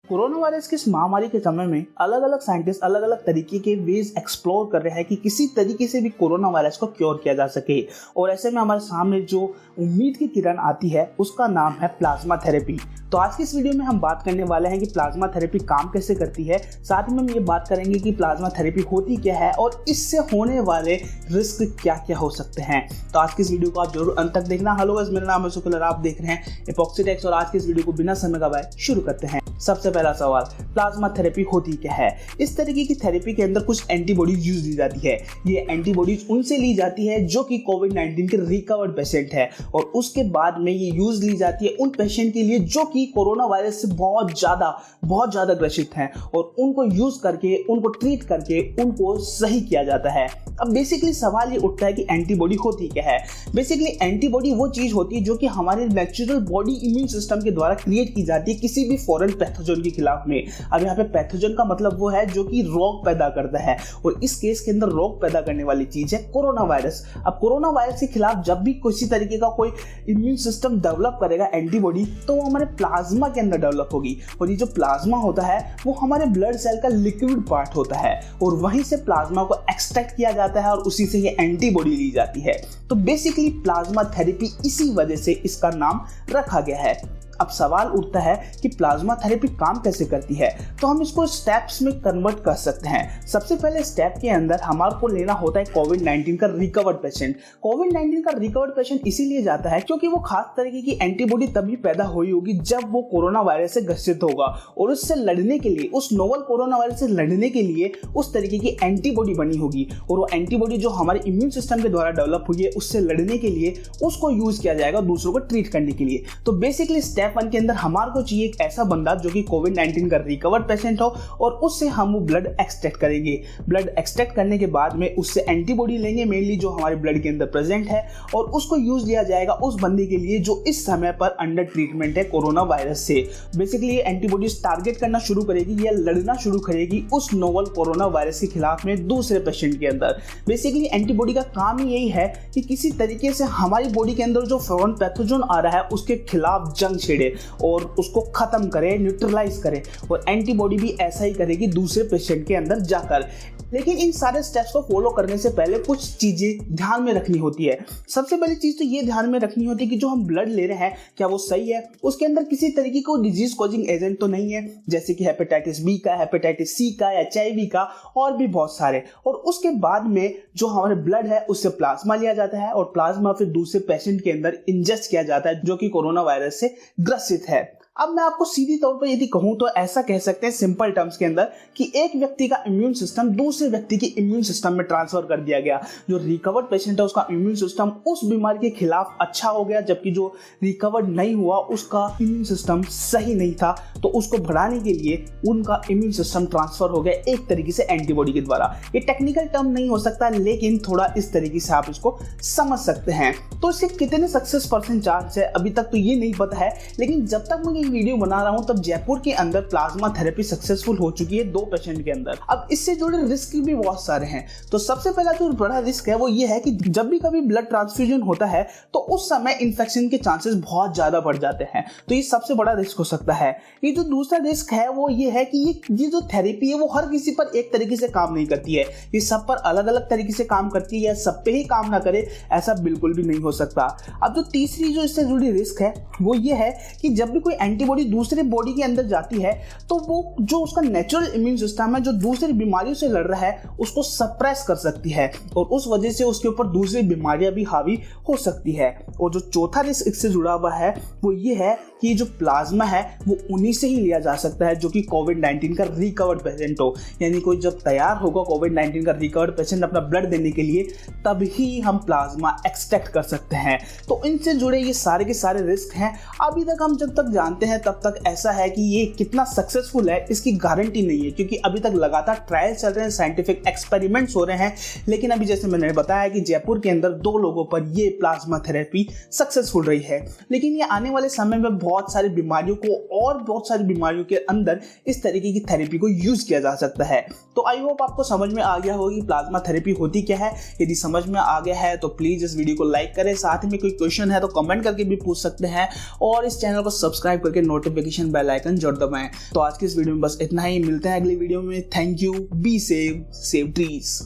Corona virus की इस महामारी के समय में अलग अलग साइंटिस्ट अलग अलग तरीके के वेज एक्सप्लोर कर रहे हैं कि किसी तरीके से भी कोरोना वायरस को क्योर किया जा सके। और ऐसे में हमारे सामने जो उम्मीद की किरण आती है उसका नाम है प्लाज्मा थेरेपी। तो आज की इस वीडियो में हम बात करने वाले हैं कि प्लाज्मा थेरेपी काम कैसे करती है, साथ में हम ये बात करेंगे कि प्लाज्मा थेरेपी होती क्या है और इससे होने वाले रिस्क क्या क्या हो सकते हैं। तो आज की इस वीडियो को आप जरूर अंत तक देखना। हेलो गाइस, मेरा नाम है सुकुल और आप देख रहे हैं एपॉक्सी टेक्स और आज की इस वीडियो को बिना समय गवाए शुरू करते हैं। सबसे पहला सवाल, प्लाज्मा थेरेपी होती क्या है। इस तरीके की थेरेपी के अंदर कुछ एंटीबॉडीज यूज ली जाती है। ये एंटीबॉडीज उनसे ली जाती है जो कि कोविड-19 के रिकवर्ड पेशेंट है और उसके बाद में ये यूज ली जाती है उन पेशेंट के लिए जो कि कोरोना वायरस से बहुत ज्यादा ग्रसित हैं और उनको यूज करके, उनको ट्रीट करके उनको सही किया जाता है। अब बेसिकली सवाल ये उठता है कि एंटीबॉडी होती क्या है। बेसिकली एंटीबॉडी वो चीज होती है जो कि हमारे नेचुरल बॉडी इम्यून सिस्टम के द्वारा क्रिएट की जाती है किसी भी फॉरेन पैथोजन के खिलाफ में। अब यहाँ पे पैथोजन का मतलब वो है जो कि रोग पैदा करता है और इस केस के अंदर रोग पैदा करने वाली चीज है कोरोना वायरस। अब कोरोना वायरस के खिलाफ जब भी किसी तरीके का कोई इम्यून सिस्टम डेवलप करेगा एंटीबॉडी, तो वो हमारे प्लाज्मा के अंदर डेवलप होगी और ये जो प्लाज्मा होता है वो हमारे ब्लड सेल का लिक्विड पार्ट होता है और वहीं से प्लाज्मा को एक्सट्रैक्ट किया जाता है और उसी से ये एंटीबॉडी ली जाती है। तो बेसिकली प्लाज्मा थेरेपी इसी वजह से इसका नाम रखा गया है। अब सवाल उठता है कि प्लाज्मा थेरेपी काम कैसे करती है, तो हम इसको स्टेप्स में कन्वर्ट कर सकते हैं। सबसे पहले स्टेप के अंदर हमारे को लेना होता है कोविड-19 का रिकवर्ड पेशेंट। कोविड-19 का रिकवर्ड पेशेंट इसीलिए जाता है क्योंकि वो खास तरीके की एंटीबॉडी तभी पैदा हुई होगी जब वो कोरोना वायरस से ग्रसित होगा और उससे लड़ने के लिए, उस नोवल कोरोना वायरस से लड़ने के लिए उस तरीके की एंटीबॉडी बनी होगी और वो एंटीबॉडी जो हमारे इम्यून सिस्टम के द्वारा डेवलप हुई है उससे लड़ने के लिए उसको यूज किया जाएगा दूसरों को ट्रीट करने के लिए। तो बेसिकली स्टेप 1 के अंदर हमारे को चाहिए एक ऐसा बंदा जो कि कोविड-19 का रिकवर्ड पेशेंट हो और उससे हम वो ब्लड एक्सट्रैक्ट करेंगे। ब्लड एक्सट्रैक्ट करने के बाद में उससे एंटीबॉडी लेंगे मेनली जो हमारे ब्लड के अंदर प्रेजेंट है और उसको यूज लिया जाएगा उस बंदे के लिए जो इस समय पर अंडर ट्रीटमेंट है कोरोना वायरस से। बेसिकली ये एंटीबॉडीज टारगेट करना शुरू करेगी या लड़ना शुरू करेगी उस नोवल कोरोना वायरस के खिलाफ में दूसरे पेशेंट के अंदर। बेसिकली एंटीबॉडी का काम ही यही है कि किसी तरीके से हमारी बॉडी के अंदर जो फॉरेन पैथोजन आ रहा है उसके खिलाफ जंग छेड़े और उसको खत्म करे, न्यूट्रलाइज करे और एंटीबॉडी भी ऐसा ही करेगी दूसरे पेशेंट के अंदर जाकर। लेकिन इन सारे स्टेप्स को फॉलो करने से पहले कुछ चीजें ध्यान में रखनी होती है। सबसे पहली चीज तो ये ध्यान में रखनी होती है कि जो हम ब्लड ले रहे हैं क्या वो सही है, उसके अंदर किसी तरीके का डिजीज कॉजिंग एजेंट तो नहीं है जैसे कि हेपेटाइटिस बी का, हेपेटाइटिस सी का, HIV का और भी बहुत सारे। और उसके बाद में जो हमारे ब्लड है उससे प्लाज्मा लिया जाता है और प्लाज्मा फिर दूसरे पेशेंट के अंदर इंजेस्ट किया जाता है जो कि कोरोना वायरस से ग्रसित है। अब मैं आपको सीधी तौर पर यदि कहूं तो ऐसा कह सकते हैं सिंपल टर्म्स के अंदर कि एक व्यक्ति का इम्यून सिस्टम दूसरे व्यक्ति के इम्यून सिस्टम में ट्रांसफर कर दिया गया। जो रिकवर्ड पेशेंट है उसका इम्यून सिस्टम उस बीमारी के खिलाफ अच्छा हो गया, जबकि जो रिकवर्ड नहीं हुआ उसका इम्यून सिस्टम सही नहीं था, तो उसको बढ़ाने के लिए उनका इम्यून सिस्टम ट्रांसफर हो गया एक तरीके से एंटीबॉडी के द्वारा। ये टेक्निकल टर्म नहीं हो सकता लेकिन थोड़ा इस तरीके से आप इसको समझ सकते हैं। तो इसके कितने सक्सेस % चांस है अभी तक तो ये नहीं पता है, लेकिन जब तक मुझे वीडियो बना रहा हूं तब जयपुर के अंदर प्लाज्मा थेरेपी सक्सेसफुल हो चुकी है 2 पेशेंट के अंदर। अब इससे जुड़े रिस्क भी बहुत सारे हैं। तो सबसे पहला जो बड़ा रिस्क है वो ये है कि जब भी कभी ब्लड ट्रांसफ्यूजन होता है तो उस समय इन्फेक्शन के चांसेस बहुत ज्यादा बढ़ जाते हैं, तो ये सबसे बड़ा रिस्क हो सकता है। ये जो दूसरा रिस्क है वो ये है कि ये जो थेरेपी है वो हर किसी पर एक तरीके से काम नहीं करती है, ये सब पर अलग अलग तरीके से काम करती है या सब पे ही काम ना करे ऐसा बिल्कुल भी नहीं हो सकता। अब जो तीसरी जो इससे जुड़ी रिस्क है वो ये है कि जब भी कोई एंटीबॉडी दूसरे बॉडी के अंदर जाती है तो वो जो उसका नेचुरल इम्यून सिस्टम है जो दूसरी बीमारियों से लड़ रहा है उसको सप्रेस कर सकती है और उस वजह से उसके ऊपर दूसरी बीमारियां भी हावी हो सकती है। और जो चौथा रिस्क इससे जुड़ा हुआ है वो ये है कि जो प्लाज्मा है वो उन्हीं से ही लिया जा सकता है जो कि कोविड-19 का रिकवर्ड पेशेंट हो। यानी कोई जब तैयार होगा कोविड-19 का रिकवर्ड पेशेंट अपना ब्लड देने के लिए तभी हम प्लाज्मा एक्सट्रैक्ट कर सकते हैं। तो इनसे जुड़े ये सारे के सारे रिस्क हैं। अभी तक हम जब तक जानते हैं तब तक ऐसा है कि ये कितना सक्सेसफुल है इसकी गारंटी नहीं है, क्योंकि अभी तक लगातार ट्रायल चल रहे हैं, साइंटिफिक एक्सपेरिमेंट्स हो रहे हैं। लेकिन अभी जैसे मैंने बताया कि जयपुर के अंदर 2 लोगों पर ये प्लाज्मा थेरेपी सक्सेसफुल रही है। लेकिन ये आने वाले समय में बहुत सारी बीमारियों को और बहुत सारी बीमारियों के अंदर इस तरीके की थेरेपी को यूज किया जा सकता है। तो आई होप आपको समझ में आ गया होगा कि प्लाज्मा थेरेपी होती क्या है। यदि समझ में आ गया है तो प्लीज इस वीडियो को लाइक करें, साथ में कोई क्वेश्चन है तो कमेंट करके भी पूछ सकते हैं और इस चैनल को सब्सक्राइब करके नोटिफिकेशन बेल आइकन जरूर दबाएं। तो आज की इस वीडियो में बस इतना ही, मिलते हैं अगली वीडियो में। Thank you, be save, save trees.